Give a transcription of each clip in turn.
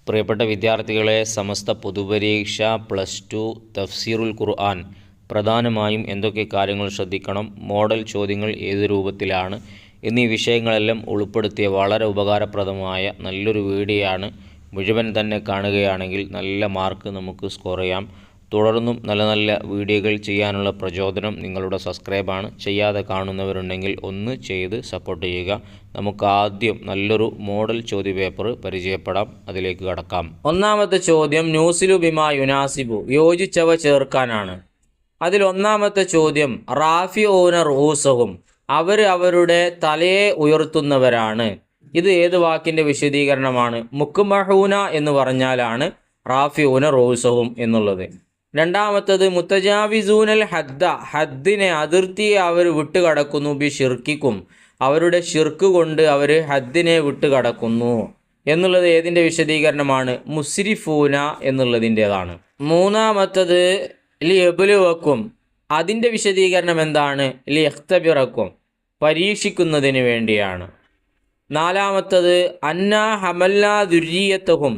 പ്രിയപ്പെട്ട വിദ്യാർത്ഥികളെ, സമസ്ത പൊതുപരീക്ഷ +2 തഫ്സീറുൽ ഖുർആൻ പ്രധാനമായും എന്തൊക്കെ കാര്യങ്ങൾ ശ്രദ്ധിക്കണം, മോഡൽ ചോദ്യങ്ങൾ ഏത് രൂപത്തിലാണ് എന്നീ വിഷയങ്ങളെല്ലാം ഉൾപ്പെടുത്തിയ വളരെ ഉപകാരപ്രദമായ നല്ലൊരു വീഡിയോ ആണ്. മുഴുവൻ തന്നെ കാണുകയാണെങ്കിൽ നല്ല മാർക്ക് നമുക്ക് സ്കോർ ചെയ്യാം. തുടർന്നും നല്ല നല്ല വീഡിയോകൾ ചെയ്യാനുള്ള പ്രചോദനം നിങ്ങളുടെ സബ്സ്ക്രൈബാണ്. ചെയ്യാതെ കാണുന്നവരുണ്ടെങ്കിൽ ഒന്ന് ചെയ്ത് സപ്പോർട്ട് ചെയ്യുക. നമുക്ക് ആദ്യം നല്ലൊരു മോഡൽ ചോദ്യപേപ്പർ പരിചയപ്പെടാം. അതിലേക്ക് കടക്കാം. ഒന്നാമത്തെ ചോദ്യം ന്യൂസിലു ബിമാ യുനാസിബു, യോജിച്ചവ ചേർക്കാനാണ്. അതിൽ ഒന്നാമത്തെ ചോദ്യം റാഫിഊന റൂസഹും, അവരുടെ തലയെ ഉയർത്തുന്നവരാണ്. ഇത് ഏത് വാക്കിൻ്റെ വിശദീകരണമാണ്? മുക്മഹൂന എന്ന് പറഞ്ഞാലാണ് റാഫിഊന റൂസഹും എന്നുള്ളത്. രണ്ടാമത്തത് മുത്തജാവിസൂനൽ ഹദ്ദ, ഹദ്ദിനെ അതിർത്തിയെ അവർ വിട്ടുകടക്കുന്നു. ബി ഷിർക്കിക്കും, അവരുടെ ഷിർക്ക് കൊണ്ട് അവർ ഹദ്ദിനെ വിട്ടുകടക്കുന്നു എന്നുള്ളത് ഏതിൻ്റെ വിശദീകരണമാണ്? മുസ്രിഫൂന എന്നുള്ളതിൻ്റെതാണ്. മൂന്നാമത്തത് ലി എബുലുവക്കും, അതിൻ്റെ വിശദീകരണം എന്താണ്? ലി എഖ്തബിറക്കും, പരീക്ഷിക്കുന്നതിന് വേണ്ടിയാണ്. നാലാമത്തത് അന്നാ ഹമല്ലാ ദുര്രിയത്തഹും,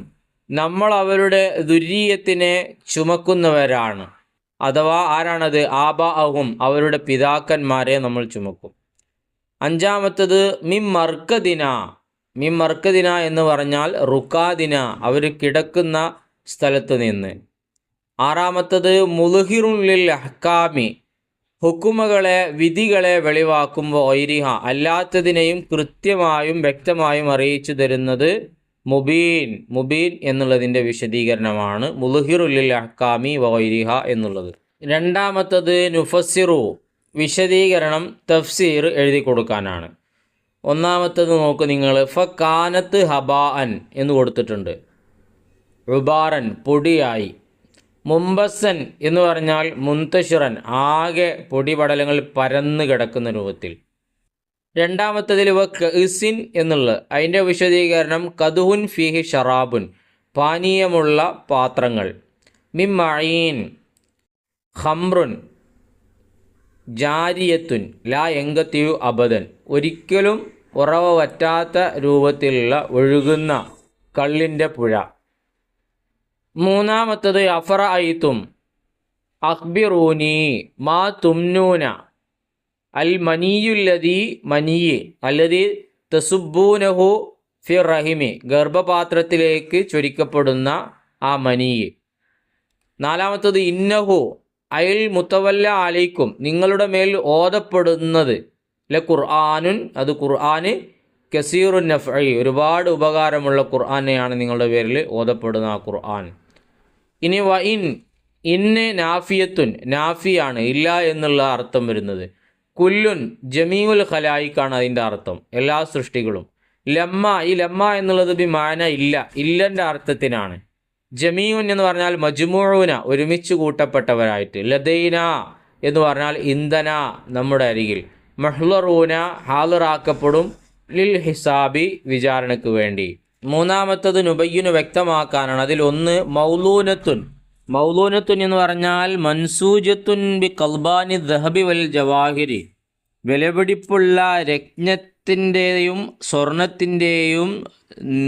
നമ്മൾ അവരുടെ ദുര്രിയത്തിനെ ചുമക്കുന്നവരാണ്. അഥവാ ആരാണത്? ആബാഅഹും, അവരുടെ പിതാക്കന്മാരെ നമ്മൾ ചുമക്കും. അഞ്ചാമത്തത് മിം മർക്കദിന എന്ന് പറഞ്ഞാൽ റുക്കാദിന, അവർ കിടക്കുന്ന സ്ഥലത്ത് നിന്ന്. ആറാമത്തത് മുൽഹിറുൻ ലിൽ അഹ്കാമി, ഹുക്കുമകളെ വിധികളെ വെളിവാക്കുമ്പോൾ ഒയ്രിഹ, അല്ലാത്തതിനെയും കൃത്യമായും വ്യക്തമായും അറിയിച്ചു തരുന്നത് മുബീൻ എന്നുള്ളതിൻ്റെ വിശദീകരണമാണ് മുൽഹിറുൽ ലിൽ അഹ്കാമി വൈരിഹ എന്നുള്ളത്. രണ്ടാമത്തത് നുഫസ്സിറു, വിശദീകരണം തഫ്സീർ എഴുതി കൊടുക്കാനാണ്. ഒന്നാമത്തത് നോക്ക് നിങ്ങൾ, ഫകാനത്ത് ഹബാഅൻ എന്ന് കൊടുത്തിട്ടുണ്ട്, ഉബാറൻ പൊടിയായി. മുംബസൻ എന്ന് പറഞ്ഞാൽ മുന്തഷിറൻ, ആകെ പൊടിപടലങ്ങൾ പരന്ന് കിടക്കുന്ന രൂപത്തിൽ. രണ്ടാമത്തതിൽ കഇസിൻ എന്നുള്ളത്, അതിൻ്റെ വിശദീകരണം കദുഹുൻ ഫീഹി ഷറാബുൻ, പാനീയമുള്ള പാത്രങ്ങൾ. മിമ്മഈൻ ഖംറുൻ ജാരിയത്തുൻ ലാ യങ്കത്തിയു അബദൻ, ഒരിക്കലും ഉറവ വറ്റാത്ത രൂപത്തിലുള്ള ഒഴുകുന്ന കള്ളിൻ്റെ പുഴ. മൂന്നാമത്തത് അഫറഅയ്തും അഖ്ബിറൂനി മാ തുംനൂന അൽ മനീയുല്ലദീ, മനീയ് അല്ലദീ തസുബ്ബൂനഹു ഫി റഹിമി, ഗർഭപാത്രത്തിലേക്ക് ചൊരിക്കപ്പെടുന്ന ആ മനീയ്. നാലാമത്തത് ഇന്നഹു അയൽ മുത്തവല്ല അലൈക്കും, നിങ്ങളുടെ മേൽ ഓതപ്പെടുന്നത് ല ഖുർആനുൻ, അത് ഖുർആന് കസീറുൻ നഫ്ഇ, ഒരുപാട് ഉപകാരമുള്ള ഖുർആനെയാണ് നിങ്ങളുടെ പേരിൽ ഓതപ്പെടുന്ന ആ ഖുർആൻ. ഇനി ഇന്ന് നാഫിയത്തുൻ, നാഫിയാണ്, ഇല്ല എന്നുള്ള അർത്ഥം വരുന്നത്. കുല്ലുൻ ജമീഉൽ ഖലായിക്കാണ് അതിൻ്റെ അർത്ഥം, എല്ലാ സൃഷ്ടികളും. ലമ്മ, ഈ ലമ്മ എന്നുള്ളത് ബിമാന ഇല്ലൻ്റെ അർത്ഥത്തിനാണ്. ജമീഉൻ എന്ന് പറഞ്ഞാൽ മജ്മൂഊന, ഒരുമിച്ച് കൂട്ടപ്പെട്ടവരായിട്ട്. ലദൈന എന്ന് പറഞ്ഞാൽ ഇന്ധന, നമ്മുടെ അരികിൽ. മഹ്ലറൂന, ഹാളിറാക്കപ്പെടും. ലിൽ ഹിസാബി, വിചാരണയ്ക്ക് വേണ്ടി. മൂന്നാമത്തത് നുബയ്യനു, വ്യക്തമാക്കാനാണ്. അതിലൊന്ന് മൗലൂനത്തുൻ എന്ന് പറഞ്ഞാൽ മൻസൂജത്തുൻ ബി കൽബാനി ദഹബി വൽ ജവാഹിരി, വിലപിടിപ്പുള്ള രത്നത്തിൻ്റെയും സ്വർണത്തിൻ്റെയും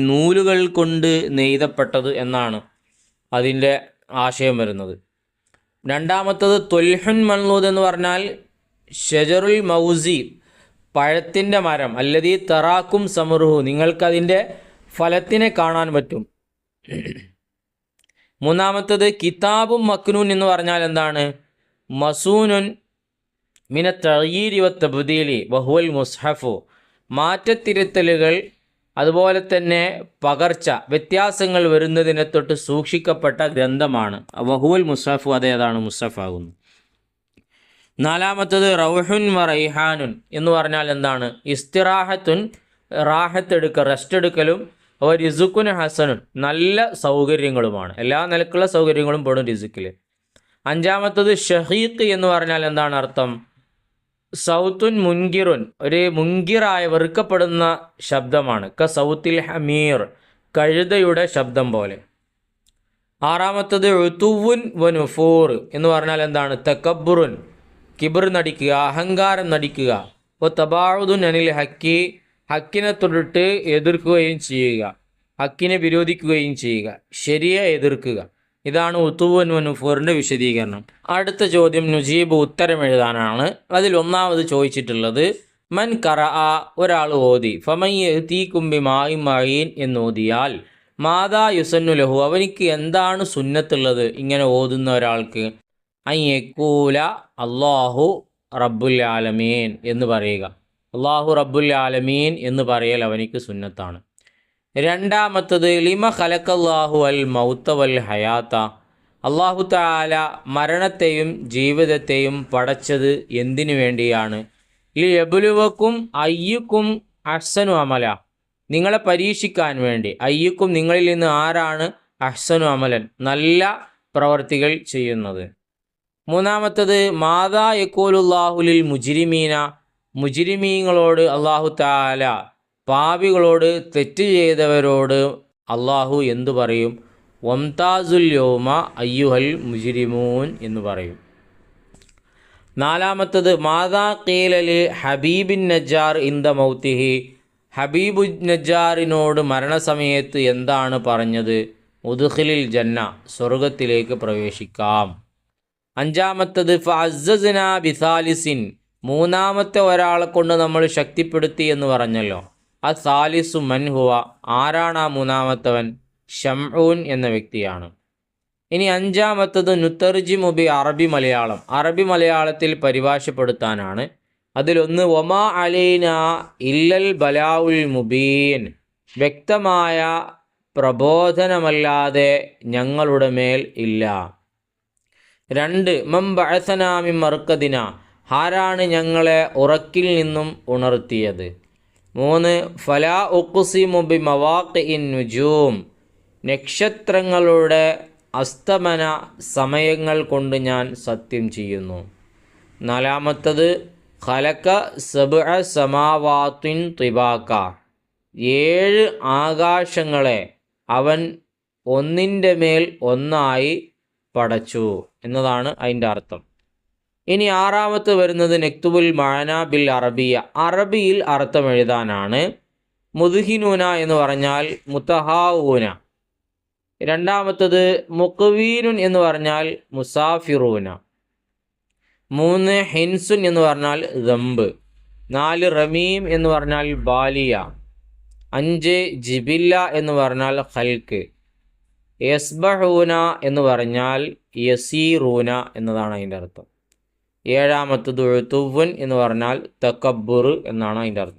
നൂലുകൾ കൊണ്ട് നെയ്തപ്പെട്ടത് എന്നാണ് അതിൻ്റെ ആശയം വരുന്നത്. രണ്ടാമത്തത് തൊൽഹുൻ മൻലൂദ് എന്ന് പറഞ്ഞാൽ ഷജറുൽ മൗസി, പഴത്തിൻ്റെ മരം. അല്ലദീ തറാക്കും സമറുഹു, നിങ്ങൾക്കതിൻ്റെ ഫലത്തിനെ കാണാൻ പറ്റും. മൂന്നാമത്തത് കിതാബും മക്നൂൻ എന്ന് പറഞ്ഞാൽ എന്താണ്? മസൂനുൻ മിന തഗ്യീരി വ തബ്ദീലി വഹുവൽ മുസ്ഹഫു, മാറ്റത്തിരുത്തലുകൾ അതുപോലെ തന്നെ പകർച്ച, വ്യത്യാസങ്ങൾ വരുന്നതിനെ തൊട്ട് സൂക്ഷിക്കപ്പെട്ട ഗ്രന്ഥമാണ്. വഹുവൽ മുസ്ഹഫു, അതേതാണ് മുസ്ഹഫാകുന്നു. നാലാമത്തത് റൗഹുൻ വ റൈഹാനുൻ എന്ന് പറഞ്ഞാൽ എന്താണ്? ഇസ്തിറാഹത്തുൻ, റാഹത്തെടുക്കൽ, റെസ്റ്റ് എടുക്കലും. റിസുക്കുൻ ഹസനുൻ, നല്ല സൗകര്യങ്ങളുമാണ്, എല്ലാ നിലക്കുള്ള സൗകര്യങ്ങളും പെടും റിസുക്കിൽ. അഞ്ചാമത്തത് ഷഹീഖ് എന്ന് പറഞ്ഞാൽ എന്താണ് അർത്ഥം? സൗത്തുൻ മുൻകിറുൻ, ഒരു മുൻകിറായ വെറുക്കപ്പെടുന്ന ശബ്ദമാണ്. ക സൗത്തിൽ ഹമീർ, കഴുതയുടെ ശബ്ദം പോലെ. ആറാമത്തത് ഉതുവുൻ വ നുഫൂർ എന്ന് പറഞ്ഞാൽ എന്താണ്? തക്കബ്ബുറുൻ, കിബർ നടിക്കുക, അഹങ്കാരം നടിക്കുക. ഒ തബാഉദുൻ അനിൽ ഹക്കി, ഹക്കിനെ തൊട്ടിട്ട് എതിർക്കുകയും ചെയ്യുക. ഹക്കിനെ വിരോധിക്കുകയും ചെയ്യുക, ശരിയെ എതിർക്കുക. ഇതാണ് ഉത്തുവൻ വനുഫൂറിൻ്റെ വിശദീകരണം. അടുത്ത ചോദ്യം നുജീബ് ഉത്തരം എഴുതാനാണ്. അതിൽ ഒന്നാമത് ചോദിച്ചിട്ടുള്ളത് മൻ ഖറഅ, ഒരാൾ ഓതി, ഫമൻ യഅ്തീകും ബിമാഇൻ മഈൻ എന്ന് ഓതിയാൽ മാതാ യുസന്നു ലഹു, അവനിക്ക് എന്താണ് സുന്നത്തുള്ളത് ഇങ്ങനെ ഓതുന്ന ഒരാൾക്ക്? അൻ യഖൂല അല്ലാഹു റബ്ബുൽ ആലമീൻ എന്ന് പറയുക. അല്ലാഹു റബ്ബുൽ ആലമീൻ എന്ന് പറയൽ അവനിക്ക് സുന്നത്താണ്. രണ്ടാമത്തത് ലിമ ഖലഖല്ലാഹു അൽ മൗത വൽ ഹയാത്ത, അല്ലാഹു തആല മരണത്തെയും ജീവിതത്തെയും പടച്ചത് എന്തിനു വേണ്ടിയാണ്? ലിയബ്ലുവക്കും അയ്യുക്കും അഹ്സനു അമല, നിങ്ങളെ പരീക്ഷിക്കാൻ വേണ്ടി. അയ്യുക്കും, നിങ്ങളിൽ നിന്ന് ആരാണ് അഹ്സനു അമലൻ, നല്ല പ്രവർത്തികൾ ചെയ്യുന്നത്. മൂന്നാമത്തത് മാതാ യഖൂലുല്ലാഹുലിൽ മുജ്രിമീന, മുജ്രിമീങ്ങളോട് അല്ലാഹു തആല, പാപികളോട്, തെറ്റ് ചെയ്തവരോട് അല്ലാഹു എന്തു പറയും? വംതാസുൽ യൗമ അയ്യുഹൽ മുജ്രിമൂൻ എന്ന് പറയും. നാലാമത്തത് മാതാ ഖീലലി ഹബീബിൻ നജ്ജാർ ഇന്ദ മൗത്തിഹി, ഹബീബു നജ്ജാറിനോട് മരണസമയത്ത് എന്താണ് പറഞ്ഞത്? ഉദ്ഖിലിൽ ജന്ന, സ്വർഗത്തിലേക്ക് പ്രവേശിക്കാം. അഞ്ചാമത്തത് ഫഅസ്സസ്നാ ബിസാലിസിൻ, മൂന്നാമത്തെ ഒരാളെ കൊണ്ട് നമ്മൾ ശക്തിപ്പെടുത്തി എന്ന് പറഞ്ഞല്ലോ. അസാലിസു മൻ ഹുവ, ആരാണ് ആ മൂന്നാമത്തവൻ? ശംഊൻ എന്ന വ്യക്തിയാണ്. ഇനി അഞ്ചാമത്തത് നുത്തർജിമു ബി അറബി മലയാളം, അറബി മലയാളത്തിൽ പരിഭാഷപ്പെടുത്താനാണ്. അതിലൊന്ന് വമാ അലൈന ഇല്ലൽ ബലാഉൽ മുബീൻ, വ്യക്തമായ പ്രബോധനമല്ലാതെ ഞങ്ങളുടെ മേൽ ഇല്ല. രണ്ട് മൻ ബഅസനാ മിൻ മർക്കദിന, ആരാണ് ഞങ്ങളെ ഉറക്കിൽ നിന്നും ഉണർത്തിയത്? മൂന്ന് ഫലാ ഉഖ്സിമു ബി മവാഖിഇൻ നുജൂം, നക്ഷത്രങ്ങളുടെ അസ്തമന സമയങ്ങൾ കൊണ്ട് ഞാൻ സത്യം ചെയ്യുന്നു. നാലാമത്തത് ഖലക സബ്അ സമാവാത്തിൻ തിബാക, 7 ആകാശങ്ങളെ അവൻ ഒന്നിൻ്റെ മേൽ ഒന്നായി പടച്ചു എന്നതാണ് അതിൻ്റെ അർത്ഥം. ഇനി ആറാമത്തെ വരുന്നത് നക്തുബുൽ മഅന ബിൽ അറബിയ, അറബിയിൽ അർത്ഥം എഴുതാനാണ്. മുദ്ഹിനൂന എന്ന് പറഞ്ഞാൽ മുത്തഹാഊന. രണ്ടാമത്തത് മുഖ്വീനുൻ എന്ന് പറഞ്ഞാൽ മുസാഫിറൂന. 3 ഹിൻസുൻ എന്ന് പറഞ്ഞാൽ ദംബ്. 4 റമീം എന്ന് പറഞ്ഞാൽ ബാലിയ. 5 ജിബില്ല എന്ന് പറഞ്ഞാൽ ഖൽക്ക്. യസ്ബഹൂന എന്ന് പറഞ്ഞാൽ യസീറൂന എന്നതാണ് അതിൻ്റെ അർത്ഥം. ഏഴാമത്തത് ഉതുവ്വൻ എന്ന് പറഞ്ഞാൽ തകബ്ബുർ എന്നാണ് അതിൻ്റെ അർത്ഥം.